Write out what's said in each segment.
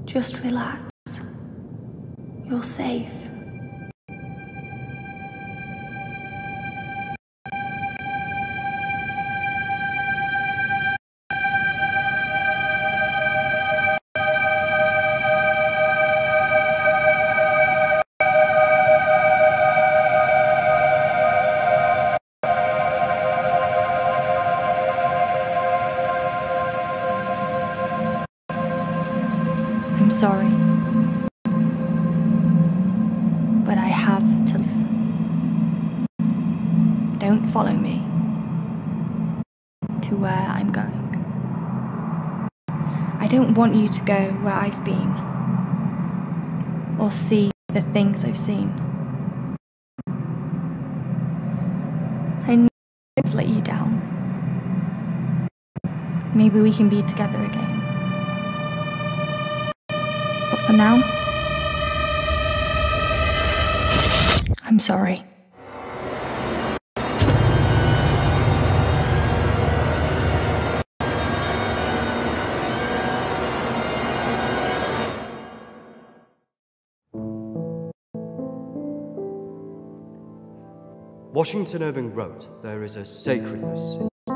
Just relax. You're safe. I'm sorry, but I have to leave. Don't follow me to where I'm going. I don't want you to go where I've been or see the things I've seen. I know I've let you down. Maybe we can be together again. But for now, I'm sorry. Washington Irving wrote, "There is a sacredness in this.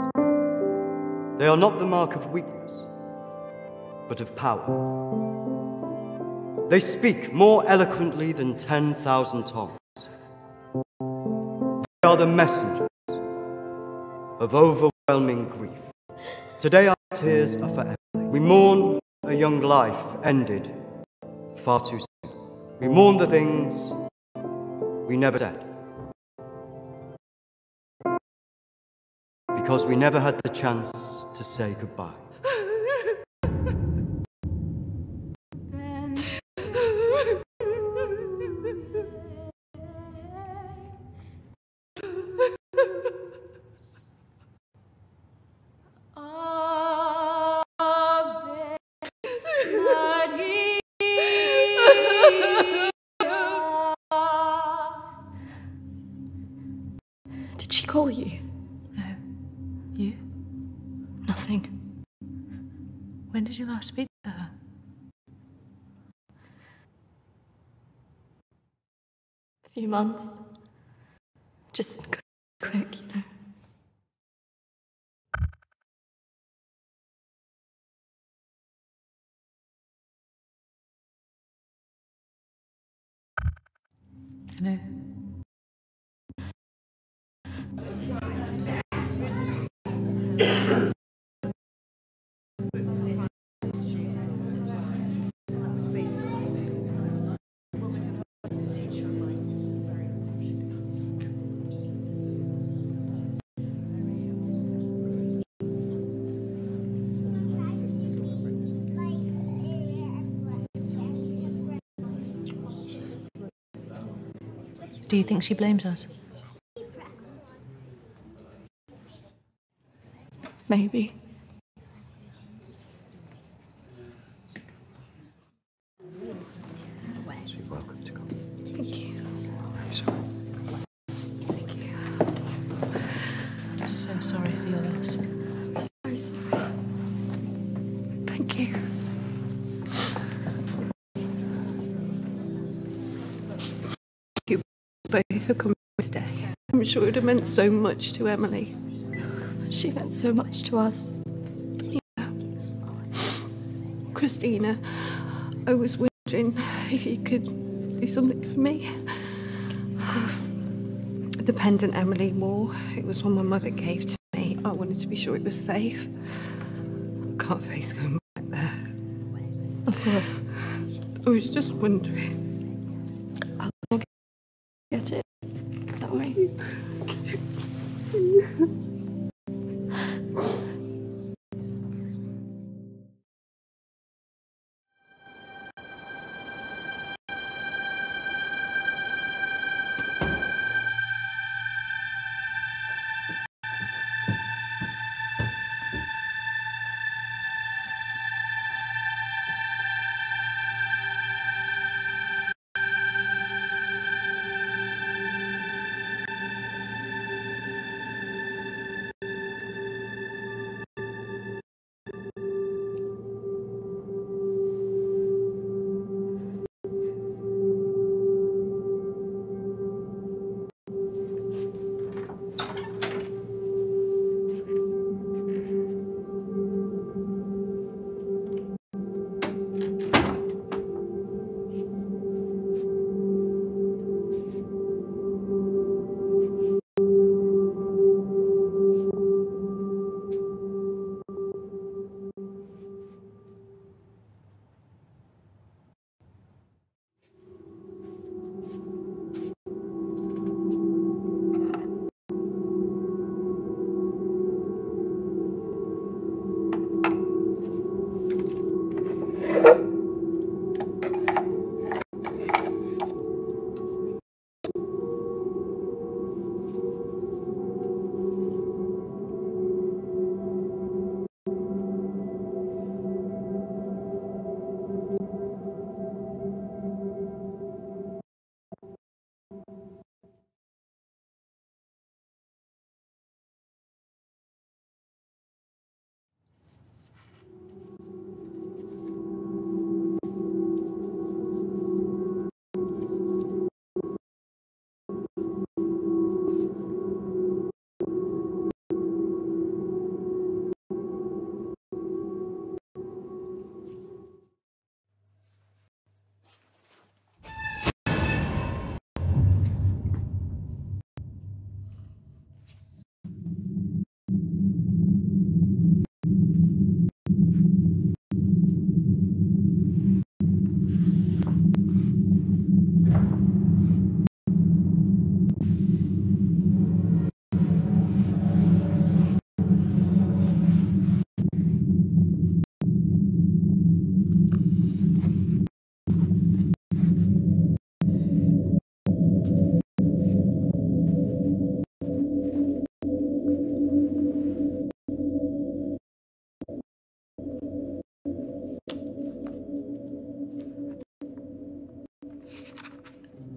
They are not the mark of weakness, but of power. They speak more eloquently than 10,000 tongues. They are the messengers of overwhelming grief. Today our tears are for Emily. We mourn a young life ended far too soon. We mourn the things we never said, because we never had the chance to say goodbye." Did she call you? No. You? Nothing. When did you last speak to her? A few months. Just quick, you know. I know. Do you think she blames us? Maybe. You're welcome to come. Thank you. I'm sorry. Thank you. I'm so sorry for your loss. I'm so sorry. Thank you. Thank you both for coming today. I'm sure it would have meant so much to Emily. She meant so much to us. Yeah. Christina, I was wondering if you could do something for me. Of course. The pendant Emily wore, it was one my mother gave to me. I wanted to be sure it was safe. I can't face going back there. Of course. I was just wondering. I'll get it. Don't worry.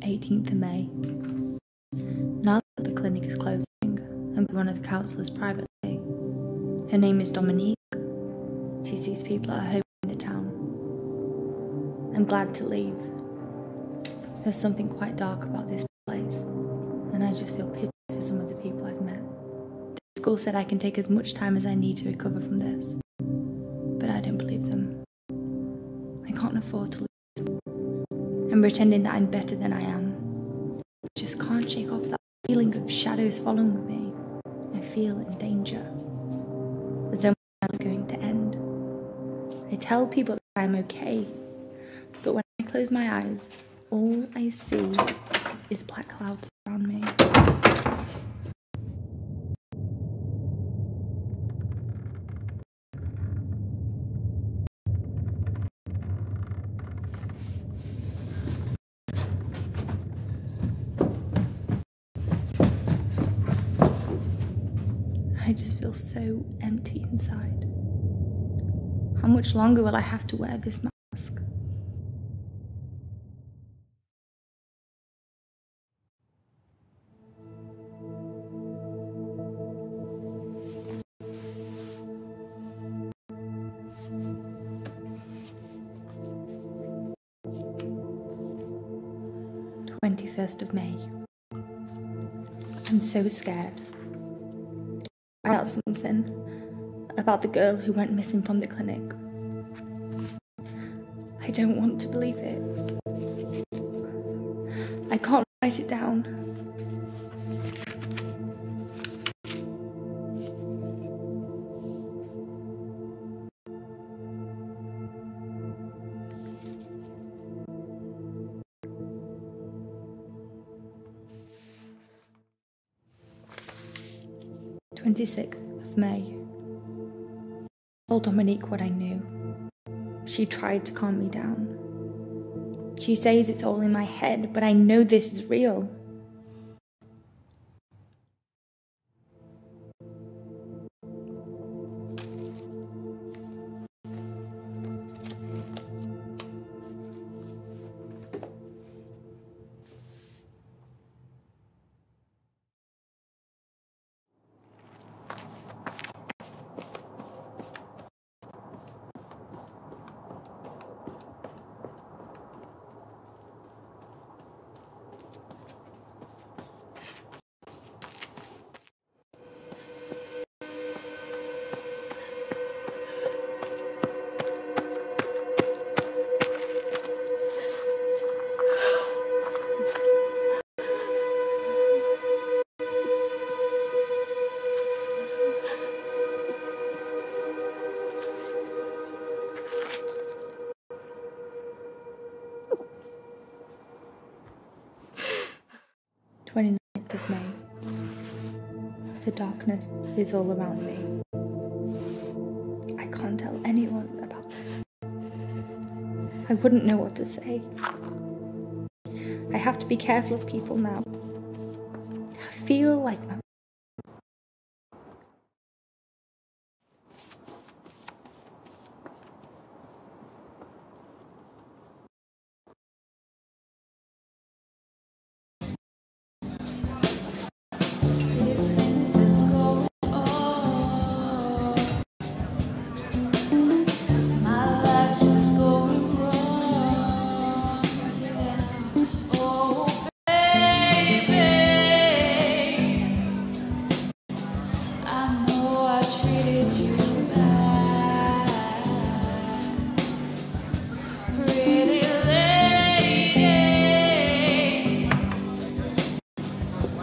18th of May. Now that the clinic is closing, I'm one of the counsellors privately. Her name is Dominique. She sees people at her home in the town. I'm glad to leave. There's something quite dark about this place, and I just feel pity for some of the people I've met. The school said I can take as much time as I need to recover from this, but I don't believe them. I can't afford to lose. I'm pretending that I'm better than I am. I just can't shake off that feeling of shadows following me. I feel in danger, as though my life is going to end. I tell people that I'm okay, but when I close my eyes, all I see is black clouds around me. 'I just feel so empty inside. How much longer will I have to wear this mask? of May. I'm so scared. I found out something about the girl who went missing from the clinic. I don't want to believe it. I can't write it down. of May. I told Dominique what I knew. She tried to calm me down. She says it's all in my head, but I know this is real. Of May. The darkness is all around me. I can't tell anyone about this. I wouldn't know what to say. I have to be careful of people now. I feel like I'm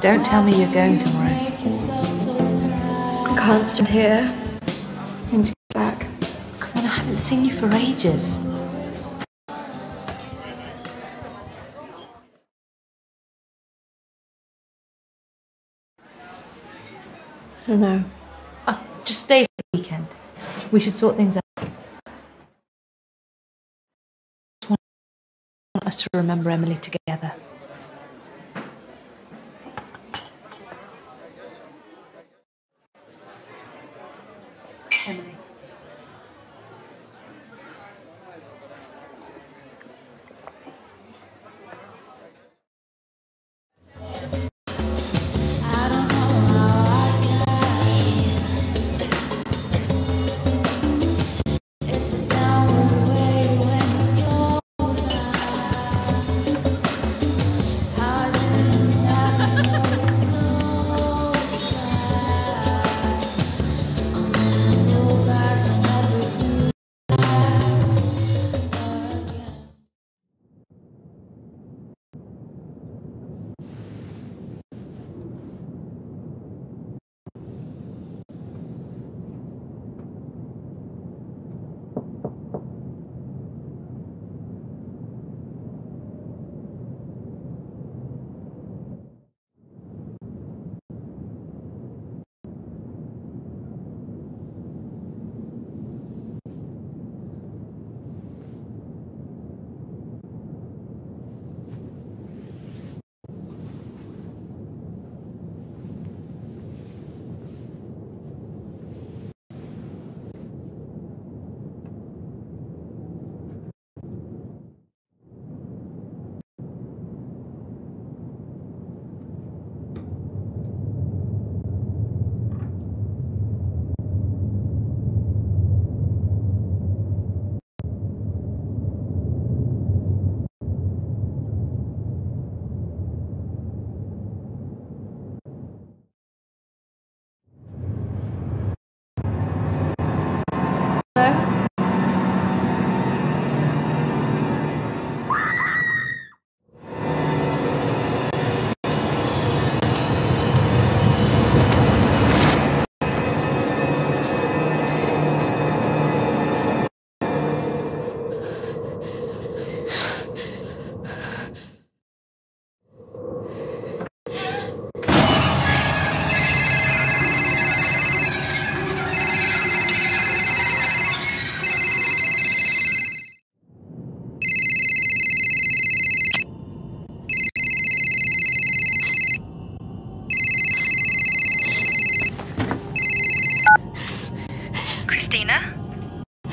Don't tell me you're going tomorrow. I can't stand here. I need to get back. Come on, I haven't seen you for ages. I don't know. Just stay for the weekend. We should sort things out. I just want us to remember Emily together. Emily.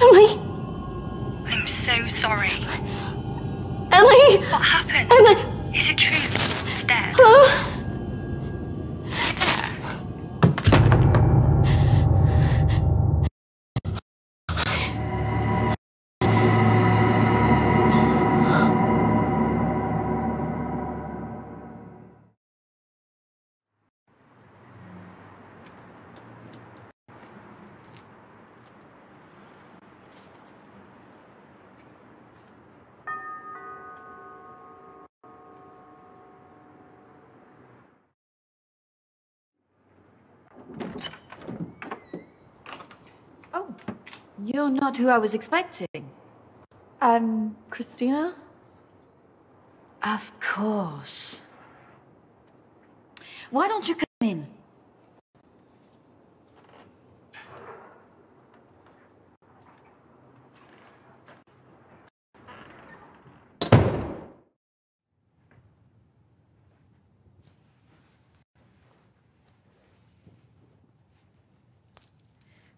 Emily! I'm so sorry. Emily! What happened? Emily! Is it true? It's dead. Hello? Oh, you're not who I was expecting. Christina? Of course. Why don't you come in?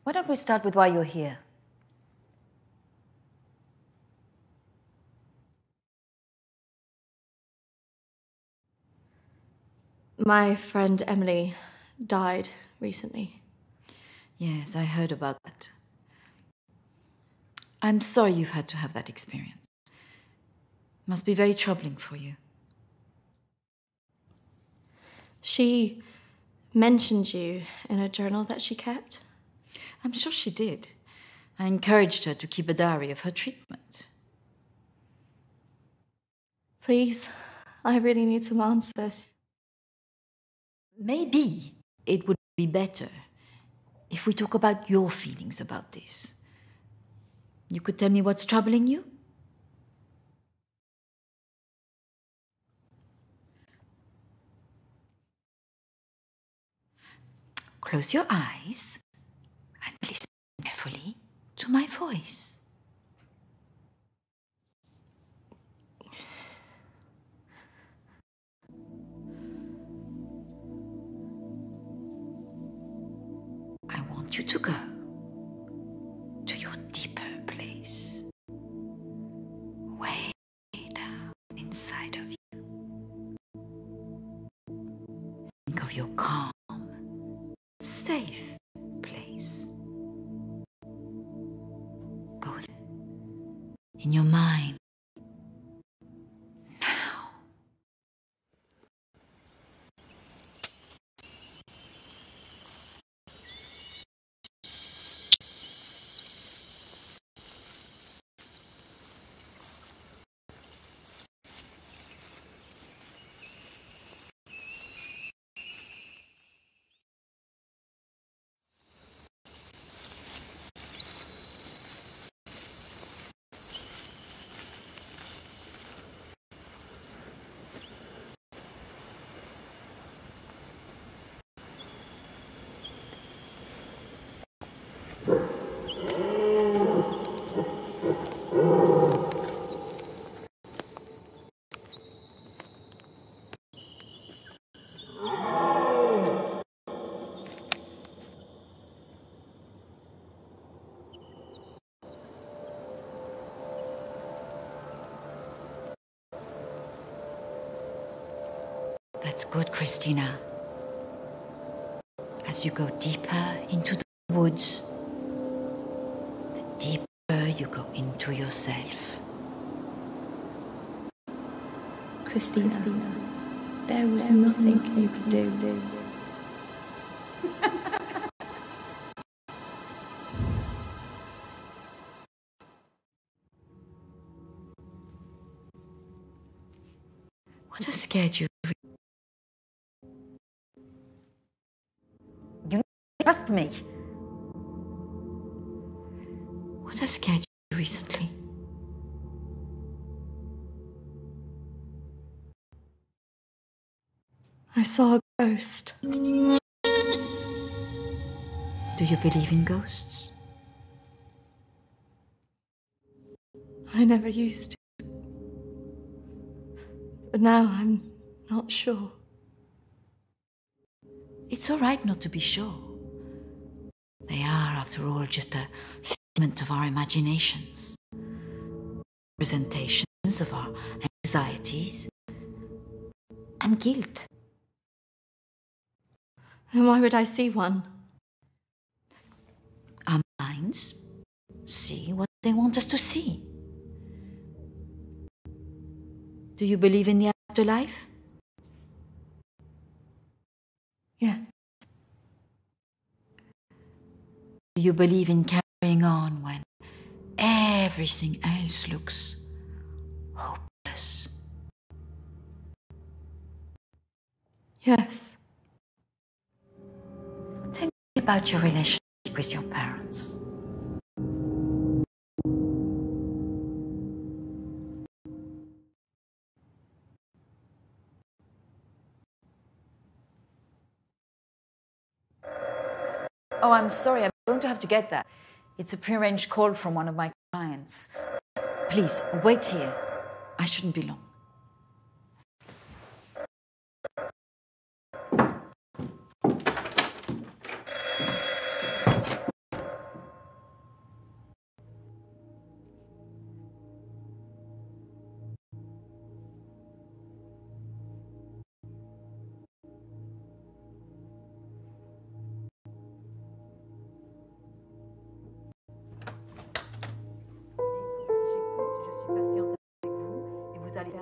Why don't we start with why you're here? My friend Emily died recently. Yes, I heard about that. I'm sorry you've had to have that experience. Must be very troubling for you. She mentioned you in a journal that she kept. I'm sure she did. I encouraged her to keep a diary of her treatment. Please, I really need some answers. Maybe it would be better if we talk about your feelings about this. You could tell me what's troubling you? Close your eyes and listen carefully to my voice. I want you to go to your deeper place, way down inside of you. Think of your calm, safe place. Go there in your mind now. That's good, Christina. As you go deeper into the woods, the deeper you go into yourself. Christina, there was nothing you could do. What has scared you? You trust me. What has scared you recently? I saw a ghost. Do you believe in ghosts? I never used to. But now I'm not sure. It's all right not to be sure. They are, after all, just a figment of our imaginations, representations of our anxieties and guilt. Then why would I see one? Our minds see what they want us to see. Do you believe in the afterlife? Yeah. Do you believe in carrying on when everything else looks hopeless? Yes. Tell me about your relationship with your parents. Oh, I'm sorry, I'm going to have to get that. It's a prearranged call from one of my clients. Please, wait here. I shouldn't be long.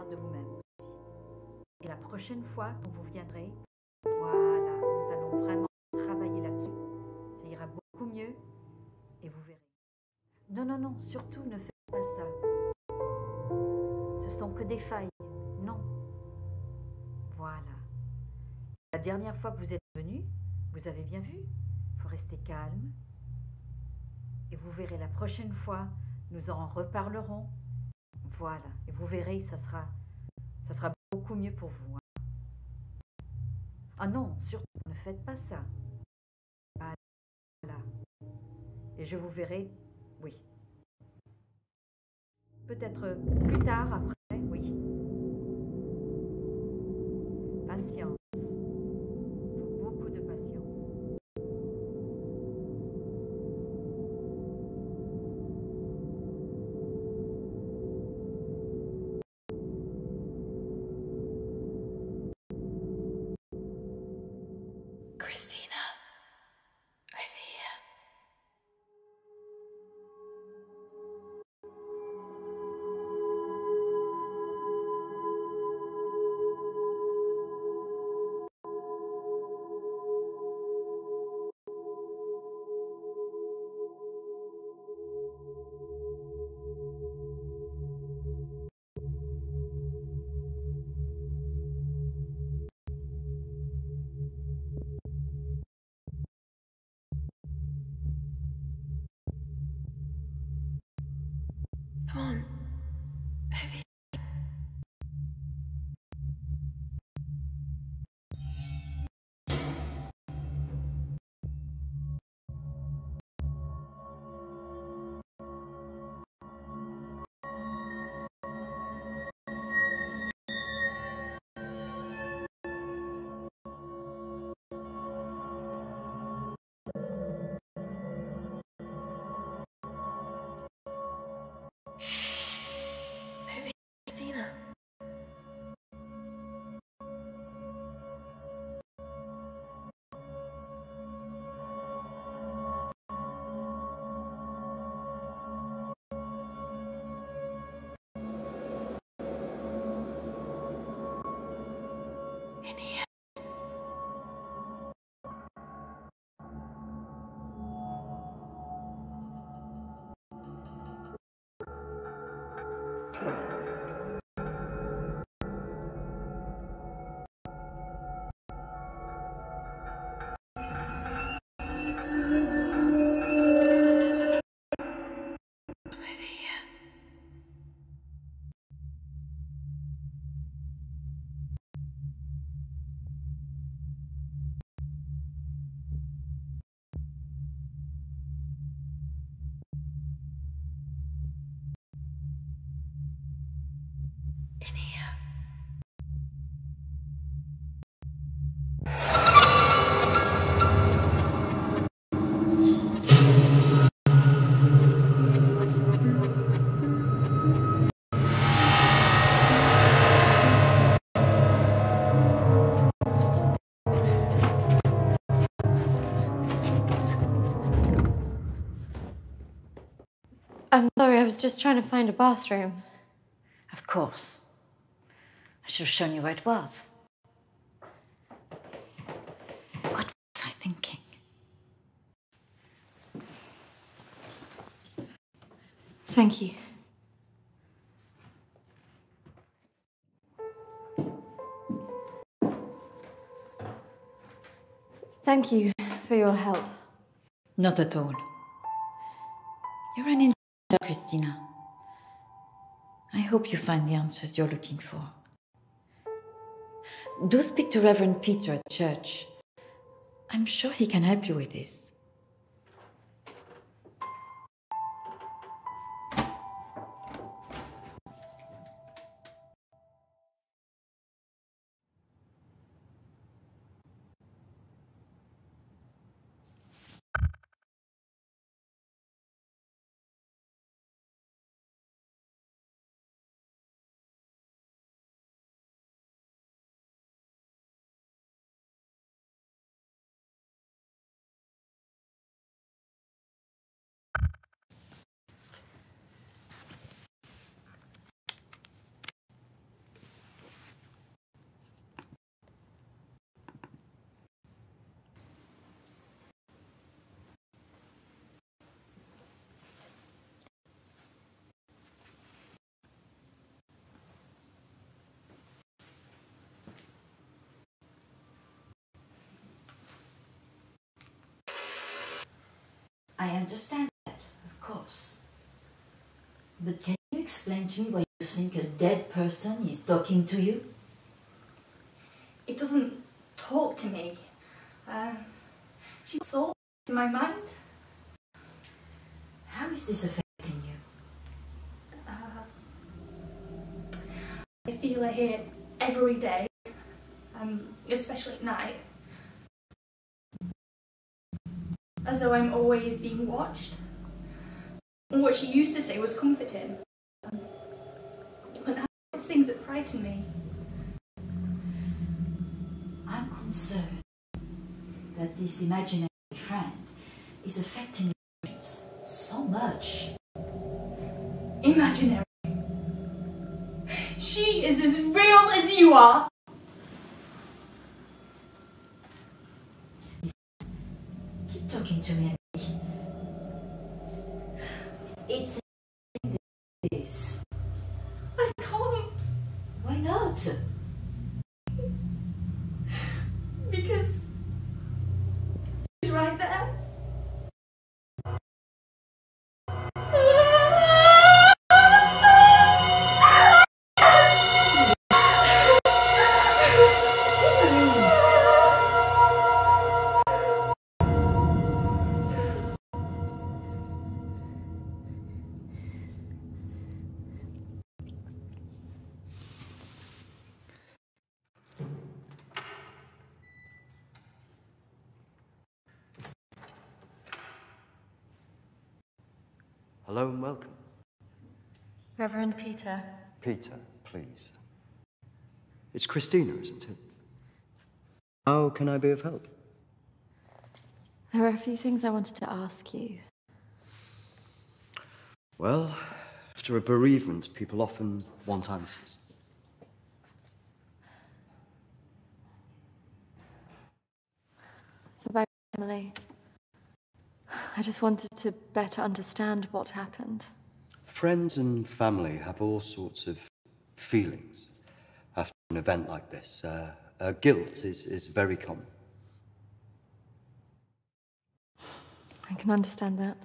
De vous-même aussi. Et la prochaine fois quand vous viendrez, voilà, nous allons vraiment travailler là-dessus. Ça ira beaucoup mieux et vous verrez. Non, non, non, surtout ne faites pas ça. Ce sont que des failles. Non. Voilà. La dernière fois que vous êtes venu, vous avez bien vu, il faut rester calme. Et vous verrez la prochaine fois, nous en reparlerons. Voilà, et vous verrez, ça sera beaucoup mieux pour vous. Hein. Ah non, surtout, ne faites pas ça. Voilà. Et je vous verrai, oui. Peut-être plus tard, après, oui. Patience. Beaucoup de patience. Christina, over here. Come on, over here. in here. I'm sorry, I was just trying to find a bathroom. Of course. I should have shown you where it was. What was I thinking? Thank you. Thank you for your help. Not at all. You're an inventor, Christina. I hope you find the answers you're looking for. Do speak to Reverend Peter at church. I'm sure he can help you with this. I understand that, of course. But can you explain to me why you think a dead person is talking to you? It doesn't talk to me. She thought in my mind. How is this affecting you? I feel her here every day, especially at night. As though I'm always being watched. And what she used to say was comforting. But now it's things that frighten me. I'm concerned that this imaginary friend is affecting you so much. Imaginary. She is as real as you are. Keep talking to me. It's this. I can't. Why not? Because she's right there. Hello and welcome. Reverend Peter. Peter, please. It's Christina, isn't it? How can I be of help? There are a few things I wanted to ask you. Well, after a bereavement, people often want answers. It's about Emily. I just wanted to better understand what happened. Friends and family have all sorts of feelings after an event like this. Guilt is very common. I can understand that.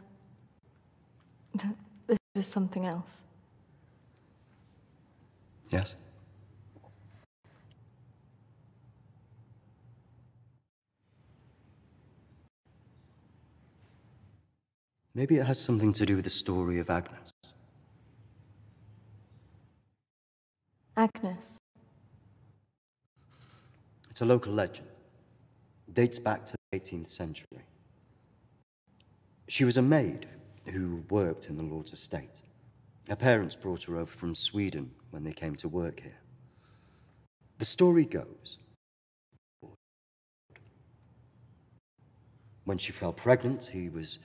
This is something else. Yes? Maybe it has something to do with the story of Agnes. Agnes? It's a local legend. It dates back to the 18th century. She was a maid who worked in the Lord's estate. Her parents brought her over from Sweden when they came to work here. The story goes, when she fell pregnant, he was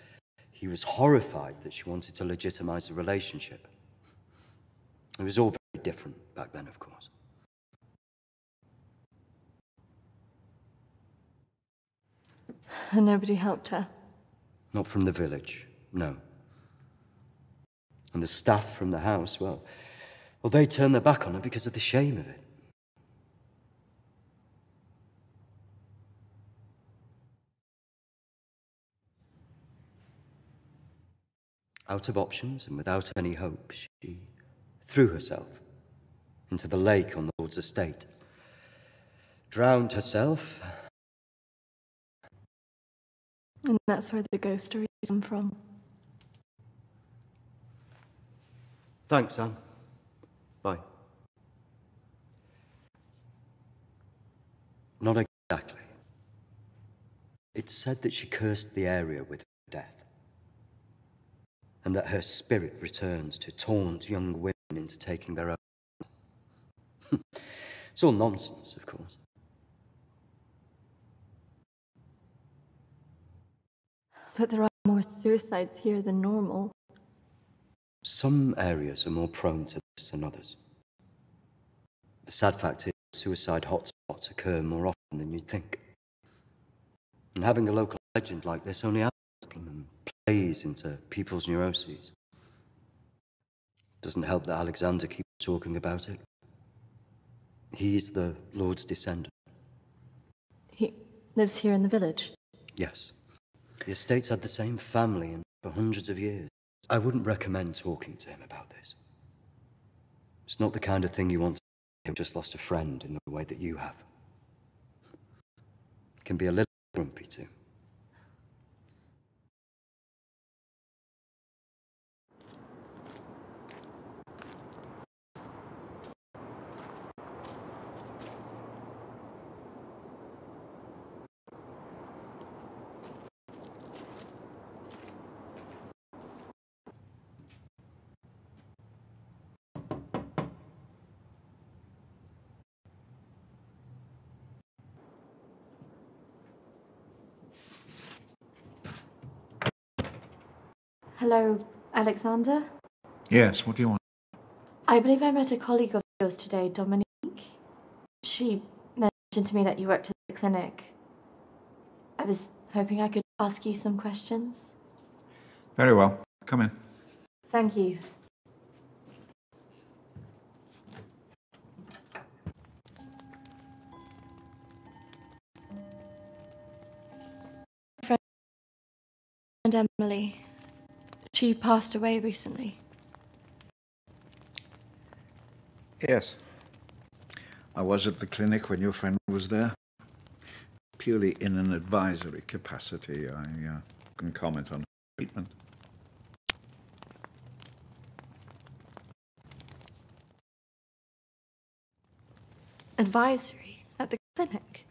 horrified that she wanted to legitimize the relationship. It was all very different back then, of course. And nobody helped her? Not from the village, no. And the staff from the house, well, they turned their back on her because of the shame of it. Out of options and without any hope, she threw herself into the lake on the Lord's estate, drowned herself. And that's where the ghost stories come from. Thanks, Anne. Bye. Not exactly. It's said that she cursed the area with her death, and that her spirit returns to taunt young women into taking their own. It's all nonsense, of course. But there are more suicides here than normal. Some areas are more prone to this than others. The sad fact is, suicide hotspots occur more often than you'd think. And having a local legend like this only adds to the problem and plays into people's neuroses. Doesn't help that Alexander keeps talking about it. He's the Lord's descendant. He lives here in the village? Yes. The estate's had the same family for hundreds of years. I wouldn't recommend talking to him about this. It's not the kind of thing you want to do. Just lost a friend in the way that you have. It can be a little grumpy too. Hello, Alexander? Yes, what do you want? I believe I met a colleague of yours today, Dominique. She mentioned to me that you worked at the clinic. I was hoping I could ask you some questions. Very well. Come in. Thank you. My friend Emily. She passed away recently. Yes. I was at the clinic when your friend was there. Purely in an advisory capacity, I can comment on her treatment. Advisory? At the clinic?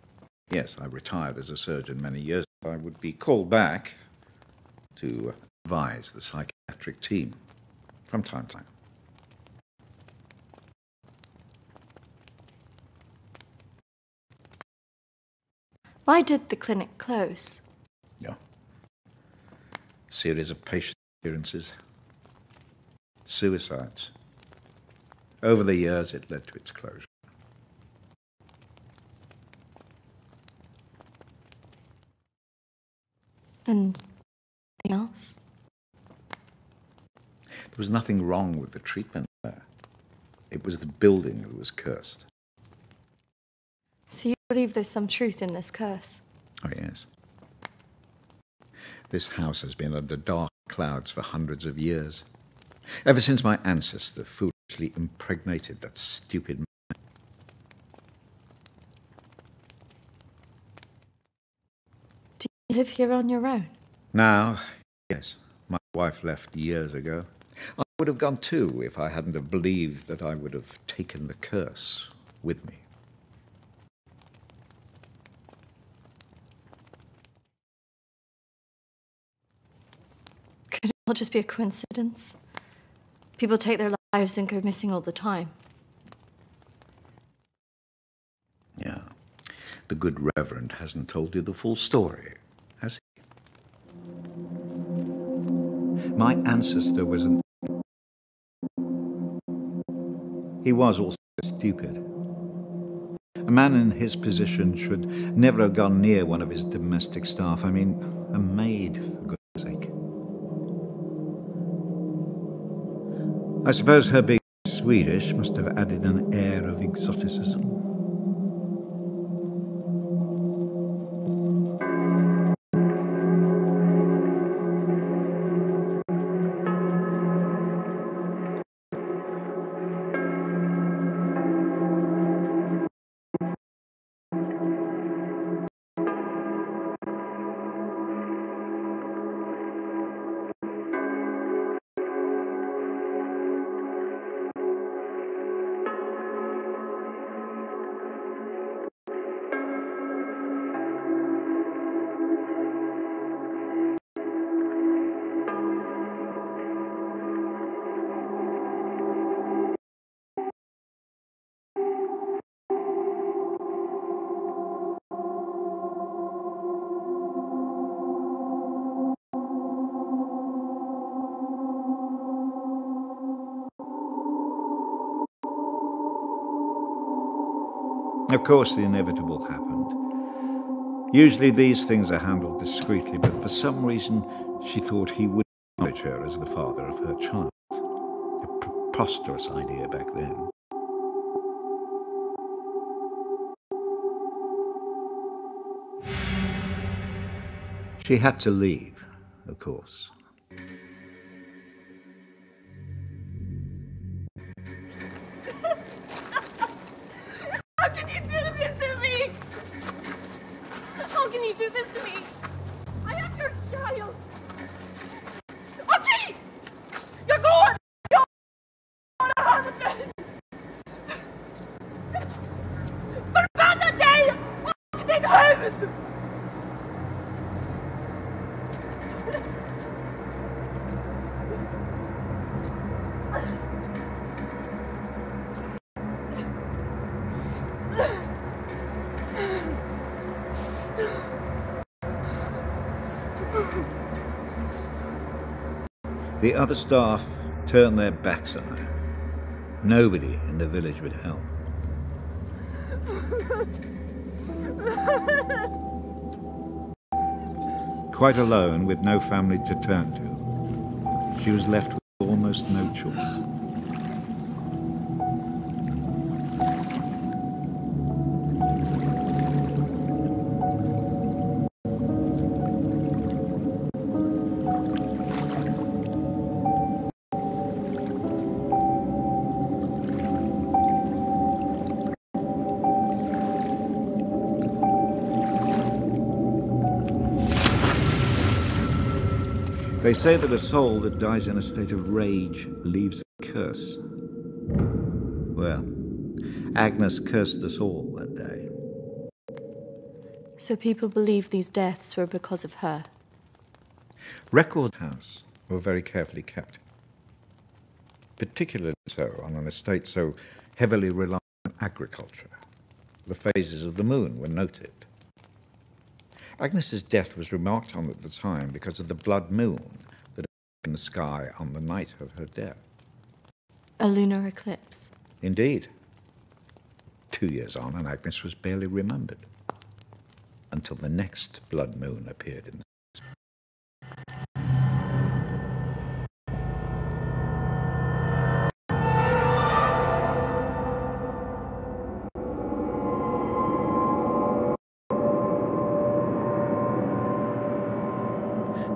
Yes, I retired as a surgeon many years ago. I would be called back to advise the psychiatric team from time to time. Why did the clinic close? Yeah. Series of patient appearances. Suicides. Over the years, it led to its closure. And anything else? There was nothing wrong with the treatment there. It was the building that was cursed. So you believe there's some truth in this curse? Oh, yes. This house has been under dark clouds for hundreds of years. Ever since my ancestor foolishly impregnated that stupid man. Do you live here on your own? Now, yes. My wife left years ago. I would have gone too if I hadn't have believed that I would have taken the curse with me. all just be a coincidence? People take their lives and go missing all the time. Yeah. The good Reverend hasn't told you the full story, has he? My ancestor was an... He was also stupid. A man in his position should never have gone near one of his domestic staff. I mean, a maid, for goodness sake. I suppose her being Swedish must have added an air of exoticism. Of course, the inevitable happened. Usually these things are handled discreetly, but for some reason she thought he would acknowledge her as the father of her child. A preposterous idea back then. She had to leave, of course. How can you do this to me? How can you do this to me? I am your child. Okay! Jag går! Jag går armen! Förbanna dig och ditt hus! The other staff turned their backs on her. Nobody in the village would help. Quite alone, with no family to turn to, she was left with almost no choice. They say that a soul that dies in a state of rage leaves a curse. Well, Agnes cursed us all that day. So people believe these deaths were because of her? Record house were very carefully kept. Particularly so on an estate so heavily reliant on agriculture. The phases of the moon were noted. Agnes's death was remarked on at the time because of the blood moon that appeared in the sky on the night of her death. A lunar eclipse? Indeed. 2 years on, and Agnes was barely remembered until the next blood moon appeared in the sky.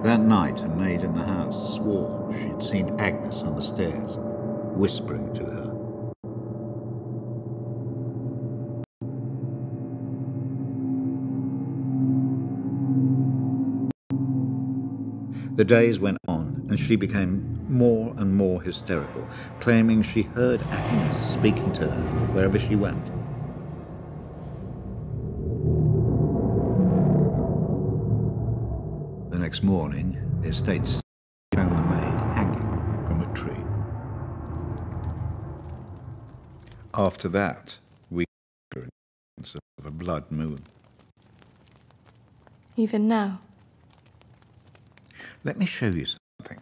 That night, a maid in the house swore she'd seen Agnes on the stairs, whispering to her. The days went on, and she became more and more hysterical, claiming she heard Agnes speaking to her wherever she went. The next morning, the estate found the maid. After that, we experienced of a blood moon. Even now? Let me show you something.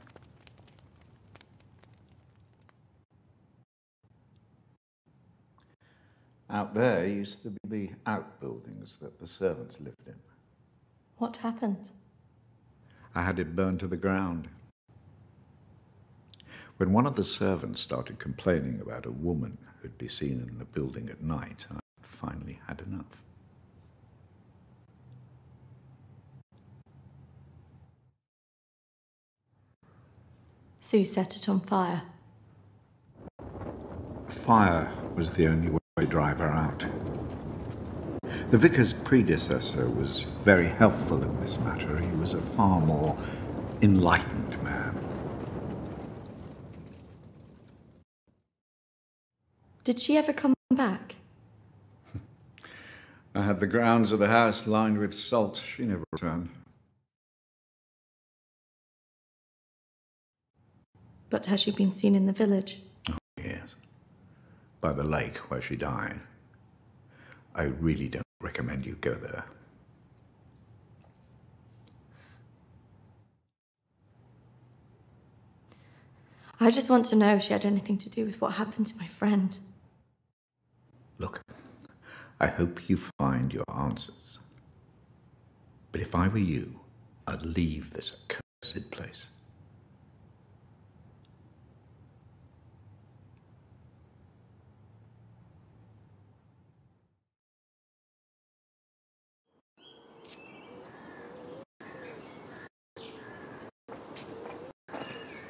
Out there used to be the outbuildings that the servants lived in. What happened? I had it burned to the ground. When one of the servants started complaining about a woman who'd be seen in the building at night, I finally had enough. So you set it on fire? Fire was the only way to drive her out. The vicar's predecessor was very helpful in this matter. He was a far more enlightened man. Did she ever come back? I had the grounds of the house lined with salt. She never returned. But has she been seen in the village? Oh, yes. By the lake where she died. I really don't recommend you go there. I just want to know if she had anything to do with what happened to my friend. Look, I hope you find your answers. But if I were you, I'd leave this accursed place.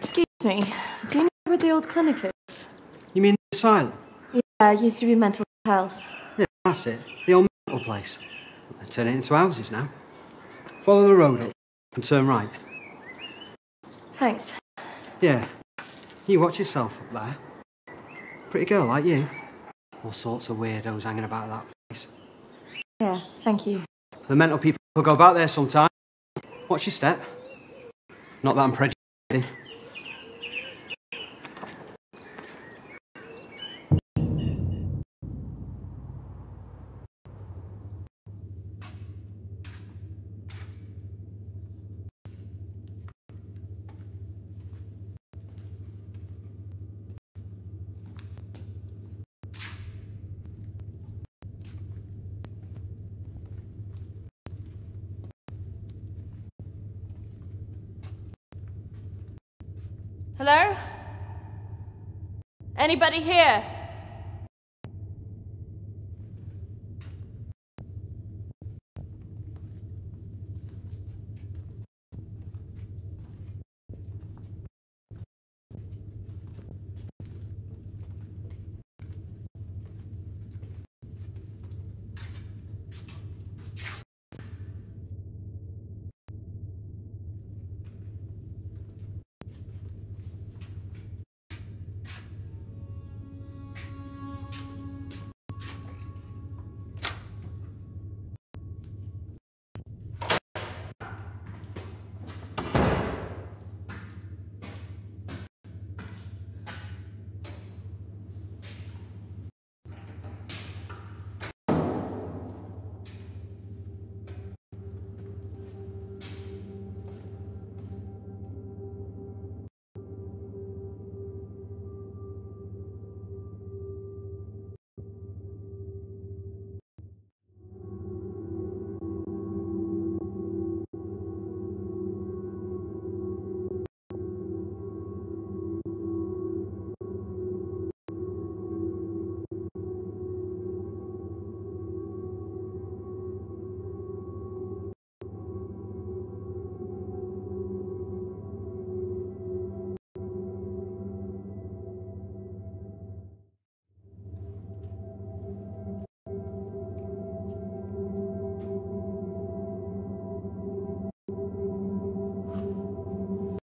Excuse me, do you know where the old clinic is? You mean the asylum? Yeah, it used to be mental health. Yeah, that's it. The old mental place. They're turning it into houses now. Follow the road up and turn right. Thanks. Yeah. You watch yourself up there. Pretty girl like you. All sorts of weirdos hanging about that place. Yeah, thank you. The mental people will go about there sometime. Watch your step. Not that I'm prejudiced. Hello? Anybody here?